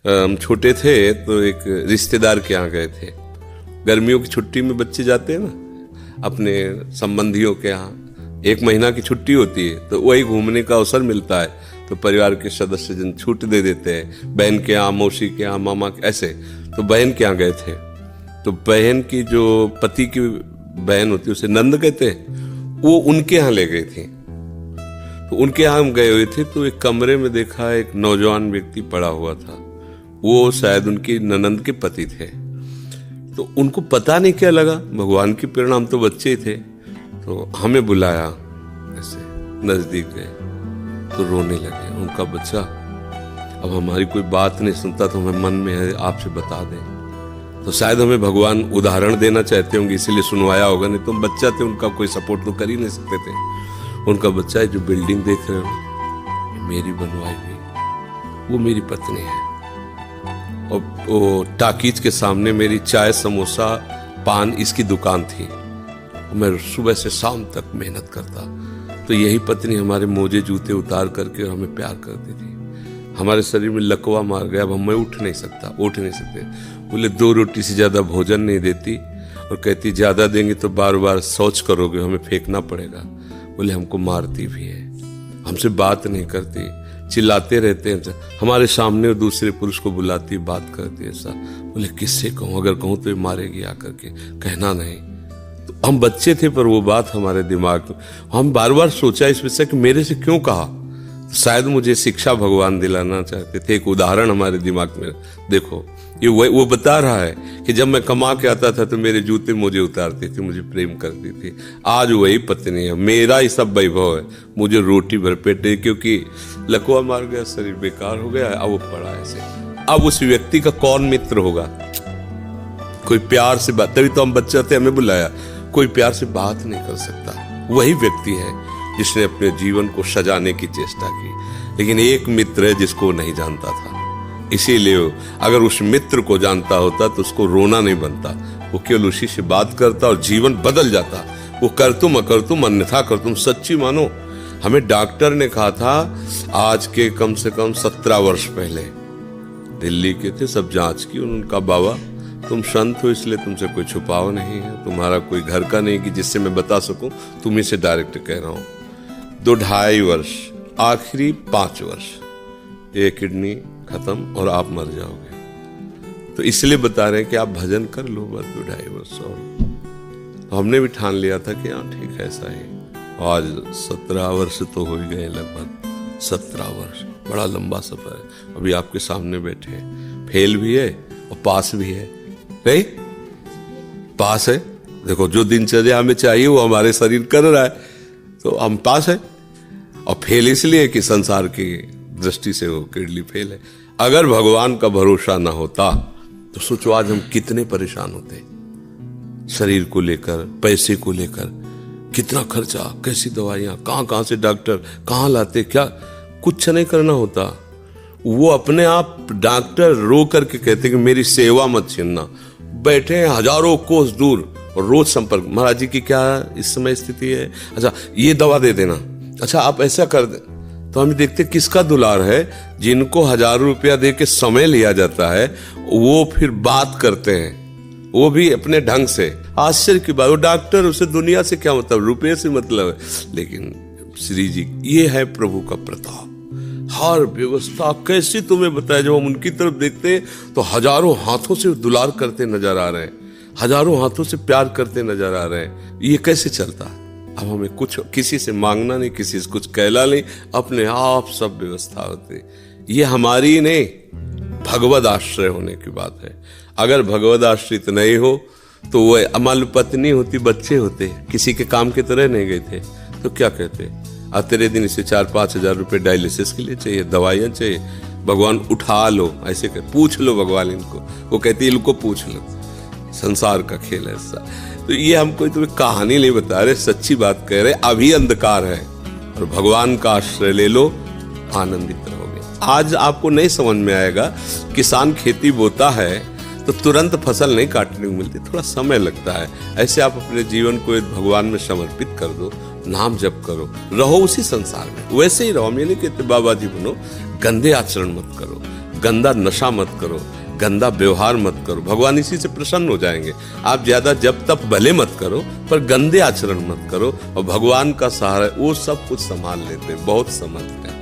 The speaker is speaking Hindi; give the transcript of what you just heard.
हम छोटे थे तो एक रिश्तेदार के यहाँ गए थे। गर्मियों की छुट्टी में बच्चे जाते हैं ना अपने संबंधियों के यहाँ, 1 महीना की छुट्टी होती है तो वही घूमने का अवसर मिलता है, तो परिवार के सदस्य जन छूट दे देते हैं, बहन के यहाँ, मौसी के यहाँ, मामा के, ऐसे। तो बहन के यहाँ गए थे, तो बहन की जो पति की बहन होती है उसे नंद कहते हैं, वो उनके यहाँ ले गई थी। तो उनके यहाँ हम गए हुए थे तो एक कमरे में देखा एक नौजवान व्यक्ति पड़ा हुआ था, वो शायद उनकी ननंद के पति थे। तो उनको पता नहीं क्या लगा, भगवान की प्रेरणा, हम तो बच्चे थे, तो हमें बुलाया, ऐसे नजदीक गए तो रोने लगे। उनका बच्चा अब हमारी कोई बात नहीं सुनता तो हमें मन में है आपसे बता दें। तो शायद हमें भगवान उदाहरण देना चाहते होंगे इसलिए सुनवाया होगा, नहीं तो हम बच्चा थे, उनका कोई सपोर्ट तो कर ही नहीं सकते थे। उनका बच्चा है, जो बिल्डिंग देख रहे हो मेरी बनवाई हुई, वो मेरी पत्नी है, और वो टाकीज के सामने मेरी चाय, समोसा, पान इसकी दुकान थी। मैं सुबह से शाम तक मेहनत करता, तो यही पत्नी हमारे मोजे जूते उतार करके और हमें प्यार करती थी। हमारे शरीर में लकवा मार गया, अब मैं उठ नहीं सकते। बोले 2 रोटी से ज़्यादा भोजन नहीं देती, और कहती ज़्यादा देंगे तो बार बार शौच करोगे, हमें फेंकना पड़ेगा। बोले हमको मारती भी है, हमसे बात नहीं करती, चिल्लाते रहते हैं, हमारे सामने और दूसरे पुरुष को बुलाती, बात करती ऐसा। बोले किससे कहूँ, अगर कहूँ तो ये मारेगी आकर के, कहना नहीं। तो हम बच्चे थे पर वो बात हमारे दिमाग में, हम बार बार सोचा इस विषय कि मेरे से क्यों कहा। शायद मुझे शिक्षा भगवान दिलाना चाहते थे, एक उदाहरण हमारे दिमाग में। देखो ये वो बता रहा है कि जब मैं कमा के आता था तो मेरे जूते मुझे उतारती थी, मुझे प्रेम करती थी। आज वही पत्नी है, मेरा ही सब वैभव है, मुझे रोटी भर पेट है, क्योंकि लकवा मार गया, शरीर बेकार हो गया, अब वो पड़ा ऐसे। अब उस व्यक्ति का कौन मित्र होगा? कोई प्यार से बात, तभी तो हम बच्चे थे, हमें बुलाया, कोई प्यार से बात नहीं कर सकता। वही व्यक्ति है जिसने अपने जीवन को सजाने की चेष्टा की, लेकिन एक मित्र है जिसको वो नहीं जानता था। इसीलिए अगर उस मित्र को जानता होता तो उसको रोना नहीं बनता, वो केवल उसी से बात करता और जीवन बदल जाता। वो कर तुम अकर तुम अन्यथा कर तुम, सच्ची मानो। हमें डॉक्टर ने कहा था आज के कम से कम 17 वर्ष पहले, दिल्ली के थे, सब जांच की, उनका बाबा तुम संत हो इसलिए तुमसे कोई छुपाव नहीं है, तुम्हारा कोई घर का नहीं कि जिससे मैं बता सकूं, तुम्ही से डायरेक्ट कह रहा हूं। 2-2.5 वर्ष, आखिरी 5 वर्ष, ये किडनी खत्म और आप मर जाओगे। तो इसलिए बता रहे हैं कि आप भजन कर लो बस 2-2.5 वर्ष और। हमने भी ठान लिया था कि हाँ ठीक है ऐसा ही। आज 17 वर्ष तो हो ही गए, लगभग 17 वर्ष, बड़ा लंबा सफर है। अभी आपके सामने बैठे हैं, फेल भी है और पास भी है, नहीं पास है। देखो जो दिनचर्या हमें चाहिए वो हमारे शरीर कर रहा है, तो हम पास है। और फेल इसलिए कि संसार की दृष्टि से वो किडनी फेल है। अगर भगवान का भरोसा ना होता तो सोचो आज हम कितने परेशान होते, शरीर को लेकर, पैसे को लेकर, कितना खर्चा, कैसी दवाइयां, कहां से डॉक्टर कहां लाते, क्या कुछ नहीं करना होता। वो अपने आप डॉक्टर रो करके कहते कि मेरी सेवा मत छीनना, बैठे हैं हजारों कोस दूर और रोज संपर्क, महाराज जी की क्या इस समय स्थिति है, अच्छा ये दवा दे देना, अच्छा आप ऐसा कर दे। तो हम देखते किसका दुलार है, जिनको 1000 रुपया दे के समय लिया जाता है, वो फिर बात करते हैं, वो भी अपने ढंग से। आश्चर्य की बात, वो डॉक्टर, उसे दुनिया से क्या मतलब, रुपये से मतलब है। लेकिन श्री जी, ये है प्रभु का प्रताप, हर व्यवस्था कैसी तुम्हें बताया। जब हम उनकी तरफ देखते हैं तो हजारों हाथों से दुलार करते नजर आ रहे हैं, हजारों हाथों से प्यार करते नजर आ रहे हैं। ये कैसे चलता है? अब हमें कुछ किसी से मांगना नहीं, किसी से कुछ कहला नहीं, अपने आप सब व्यवस्था होती। ये हमारी नहीं, भगवद आश्रय होने की बात है। अगर भगवद आश्रित नहीं हो तो वो अमल पत्नी होती, बच्चे होते, किसी के काम के तरह नहीं गए थे, तो क्या कहते, अब तेरे दिन इसे 4-5 हजार रुपये डायलिसिस के लिए चाहिए, दवाइयाँ चाहिए, भगवान उठा लो, ऐसे कर पूछ लो भगवान इनको, वो कहती है इनको पूछ लो। संसार का खेल है ऐसा। तो ये हम कोई तुम्हें कहानी नहीं बता रहे, सच्ची बात कह रहे। अभी अंधकार है और भगवान का आश्रय ले लो, आनंदित रहोगे। आज आपको नहीं समझ में आएगा, किसान खेती बोता है तो तुरंत फसल नहीं काटने को मिलती, थोड़ा समय लगता है। ऐसे आप अपने जीवन को भगवान में समर्पित कर दो, नाम जप करो, रहो उसी संसार में, वैसे ही रहो। हम ये नहीं कहते बाबा जी बनो, गंदे आचरण मत करो, गंदा नशा मत करो, गंदा व्यवहार मत करो, भगवान इसी से प्रसन्न हो जाएंगे। आप ज्यादा जब तक भले मत करो, पर गंदे आचरण मत करो, और भगवान का सहारा वो सब कुछ संभाल लेते हैं, बहुत समझते हैं।